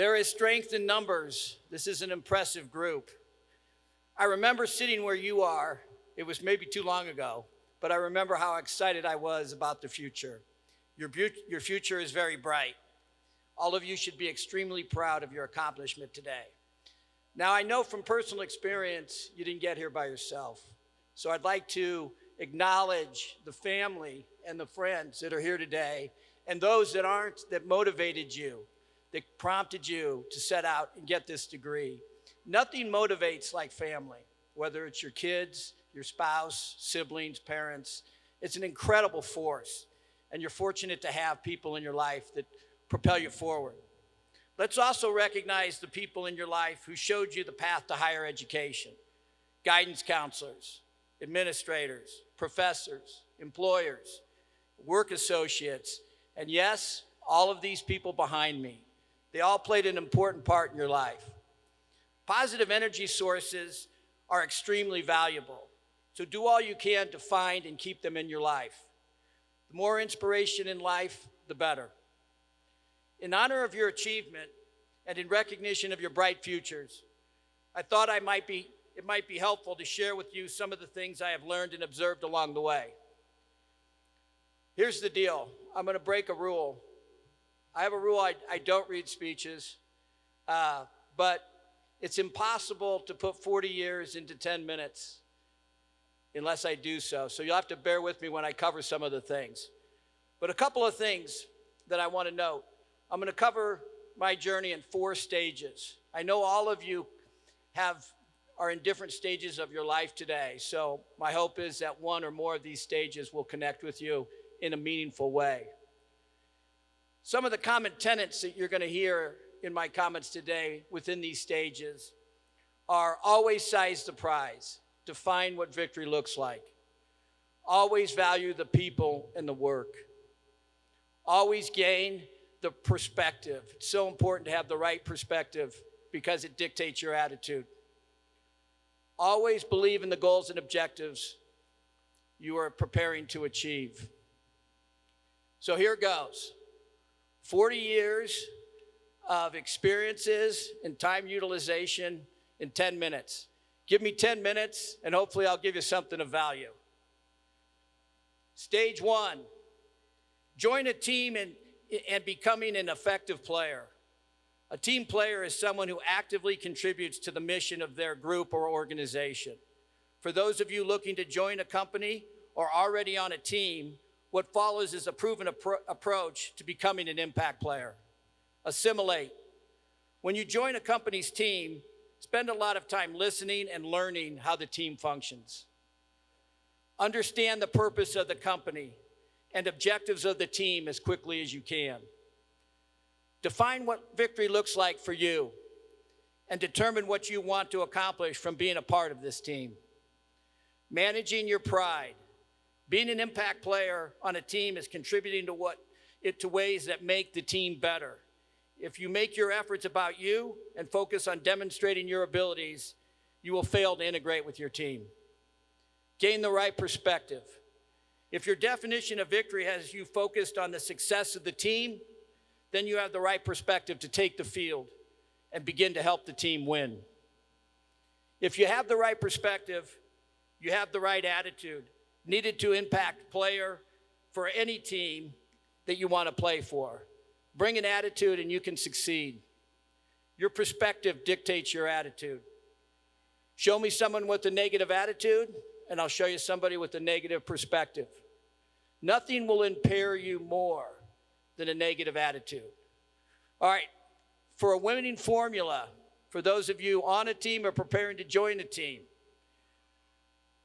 There is strength in numbers. This is an impressive group. I remember sitting where you are. It was maybe too long ago, but I remember how excited I was about the future. Your future is very bright. All of you should be extremely proud of your accomplishment today. Now, I know from personal experience you didn't get here by yourself. So I'd like to acknowledge the family and the friends that are here today and those that aren't, that motivated you, that prompted you to set out and get this degree. Nothing motivates like family, whether it's your kids, your spouse, siblings, parents. It's an incredible force, and you're fortunate to have people in your life that propel you forward. Let's also recognize the people in your life who showed you the path to higher education: guidance counselors, administrators, professors, employers, work associates, and yes, all of these people behind me. They all played an important part in your life. Positive energy sources are extremely valuable, so do all you can to find and keep them in your life. The more inspiration in life, the better. In honor of your achievement and in recognition of your bright futures, I thought it might be helpful to share with you some of the things I have learned and observed along the way. Here's the deal. I'm going to break a rule. I have a rule. I don't read speeches, but it's impossible to put 40 years into 10 minutes unless I do so. So you'll have to bear with me when I cover some of the things. But a couple of things that I want to note. I'm going to cover my journey in 4 stages. I know all of you are in different stages of your life today, so my hope is that one or more of these stages will connect with you in a meaningful way. Some of the common tenets that you're going to hear in my comments today within these stages are: always size the prize, define what victory looks like, always value the people and the work, always gain the perspective. It's so important to have the right perspective because it dictates your attitude. Always believe in the goals and objectives you are preparing to achieve. So here goes. 40 years of experiences and time utilization in 10 minutes. Give me 10 minutes and hopefully I'll give you something of value. Stage 1, join a team and becoming an effective player. A team player is someone who actively contributes to the mission of their group or organization. For those of you looking to join a company or already on a team, what follows is a proven approach to becoming an impact player. Assimilate. When you join a company's team, spend a lot of time listening and learning how the team functions. Understand the purpose of the company and objectives of the team as quickly as you can. Define what victory looks like for you and determine what you want to accomplish from being a part of this team. Managing your pride. Being an impact player on a team is contributing to ways that make the team better. If you make your efforts about you and focus on demonstrating your abilities, you will fail to integrate with your team. Gain the right perspective. If your definition of victory has you focused on the success of the team, then you have the right perspective to take the field and begin to help the team win. If you have the right perspective, you have the right attitude needed to impact player for any team that you want to play for. Bring an attitude and you can succeed. Your perspective dictates your attitude. Show me someone with a negative attitude, and I'll show you somebody with a negative perspective. Nothing will impair you more than a negative attitude. All right, for a winning formula, for those of you on a team or preparing to join a team,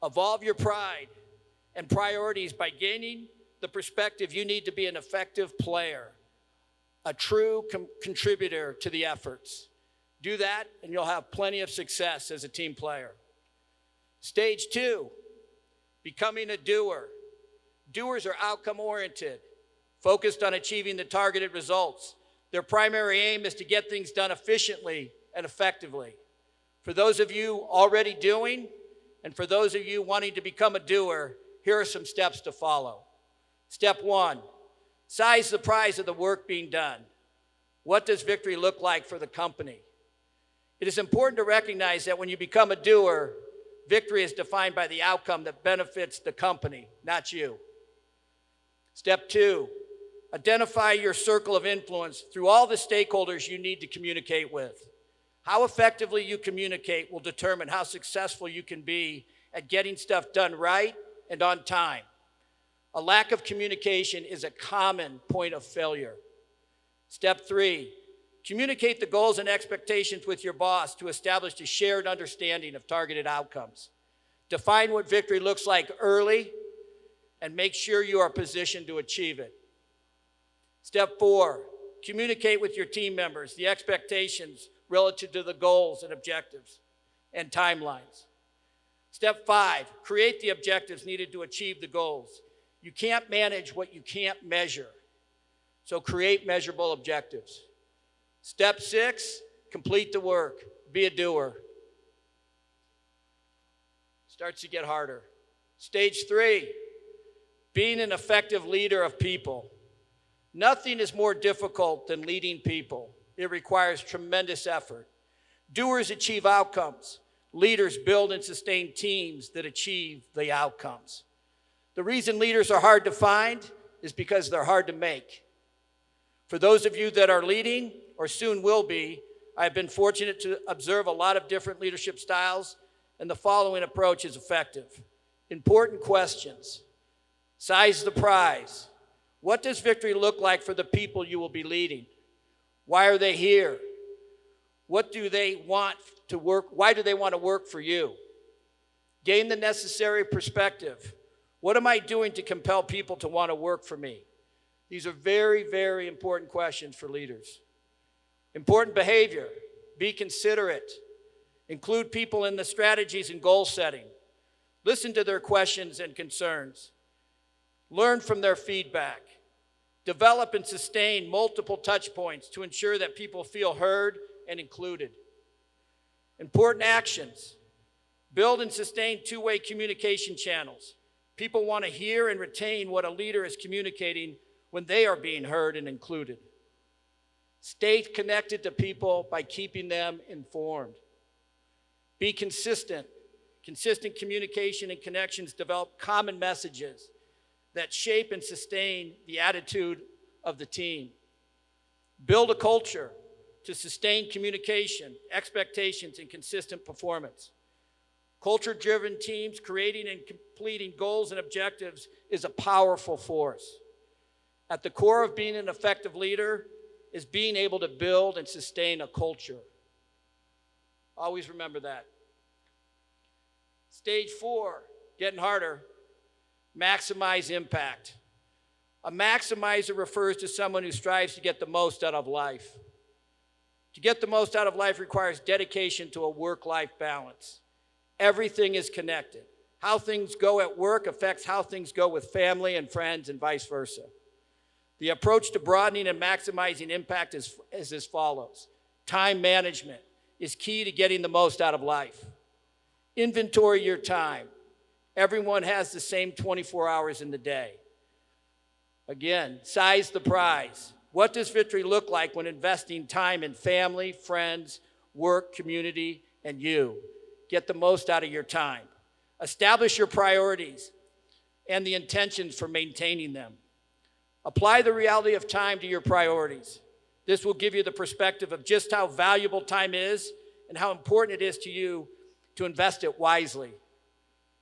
evolve your pride and priorities by gaining the perspective you need to be an effective player, a true contributor to the efforts. Do that and you'll have plenty of success as a team player. Stage 2, becoming a doer. Doers are outcome-oriented, focused on achieving the targeted results. Their primary aim is to get things done efficiently and effectively. For those of you already doing, and for those of you wanting to become a doer, here are some steps to follow. Step 1, size the prize of the work being done. What does victory look like for the company? It is important to recognize that when you become a doer, victory is defined by the outcome that benefits the company, not you. Step 2, identify your circle of influence through all the stakeholders you need to communicate with. How effectively you communicate will determine how successful you can be at getting stuff done right and on time. A lack of communication is a common point of failure. Step 3, communicate the goals and expectations with your boss to establish a shared understanding of targeted outcomes. Define what victory looks like early and make sure you are positioned to achieve it. Step 4, communicate with your team members the expectations relative to the goals and objectives and timelines. Step 5, create the objectives needed to achieve the goals. You can't manage what you can't measure, so create measurable objectives. Step 6, complete the work. Be a doer. Starts to get harder. Stage 3, being an effective leader of people. Nothing is more difficult than leading people. It requires tremendous effort. Doers achieve outcomes. Leaders build and sustain teams that achieve the outcomes. The reason leaders are hard to find is because they're hard to make. For those of you that are leading or soon will be, I've been fortunate to observe a lot of different leadership styles, and the following approach is effective. Important questions. Size the prize. What does victory look like for the people you will be leading? Why are they here? What do they want to work? Why do they want to work for you? Gain the necessary perspective. What am I doing to compel people to want to work for me? These are very, very important questions for leaders. Important behavior. Be considerate. Include people in the strategies and goal setting. Listen to their questions and concerns. Learn from their feedback. Develop and sustain multiple touch points to ensure that people feel heard and included. Important actions. Build and sustain two-way communication channels. People want to hear and retain what a leader is communicating when they are being heard and included. Stay connected to people by keeping them informed. Be consistent. Consistent communication and connections develop common messages that shape and sustain the attitude of the team. Build a culture to sustain communication, expectations, and consistent performance. Culture-driven teams creating and completing goals and objectives is a powerful force. At the core of being an effective leader is being able to build and sustain a culture. Always remember that. Stage 4, getting harder, maximize impact. A maximizer refers to someone who strives to get the most out of life. To get the most out of life requires dedication to a work-life balance. Everything is connected. How things go at work affects how things go with family and friends and vice versa. The approach to broadening and maximizing impact is as follows. Time management is key to getting the most out of life. Inventory your time. Everyone has the same 24 hours in the day. Again, size the prize. What does victory look like when investing time in family, friends, work, community, and you? Get the most out of your time. Establish your priorities and the intentions for maintaining them. Apply the reality of time to your priorities. This will give you the perspective of just how valuable time is and how important it is to you to invest it wisely.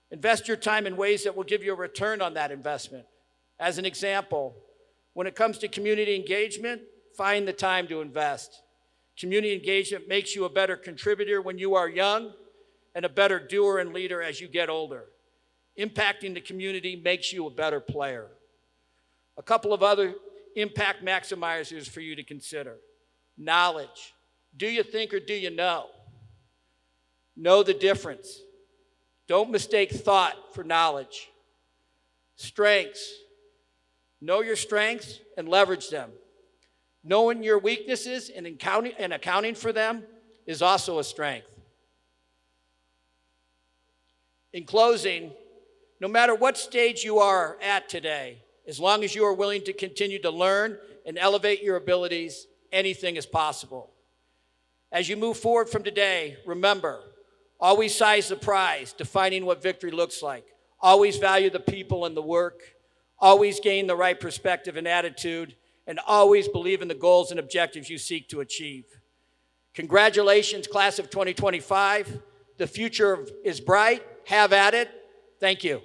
Invest your time in ways that will give you a return on that investment. As an example, when it comes to community engagement, find the time to invest. Community engagement makes you a better contributor when you are young and a better doer and leader as you get older. Impacting the community makes you a better player. A couple of other impact maximizers for you to consider. Knowledge. Do you think or do you know? Know the difference. Don't mistake thought for knowledge. Strengths. Know your strengths and leverage them. Knowing your weaknesses and accounting for them is also a strength. In closing, no matter what stage you are at today, as long as you are willing to continue to learn and elevate your abilities, anything is possible. As you move forward from today, remember, always size the prize, defining what victory looks like. Always value the people and the work. Always gain the right perspective and attitude. And always believe in the goals and objectives you seek to achieve. Congratulations, class of 2025. The future is bright. Have at it. Thank you.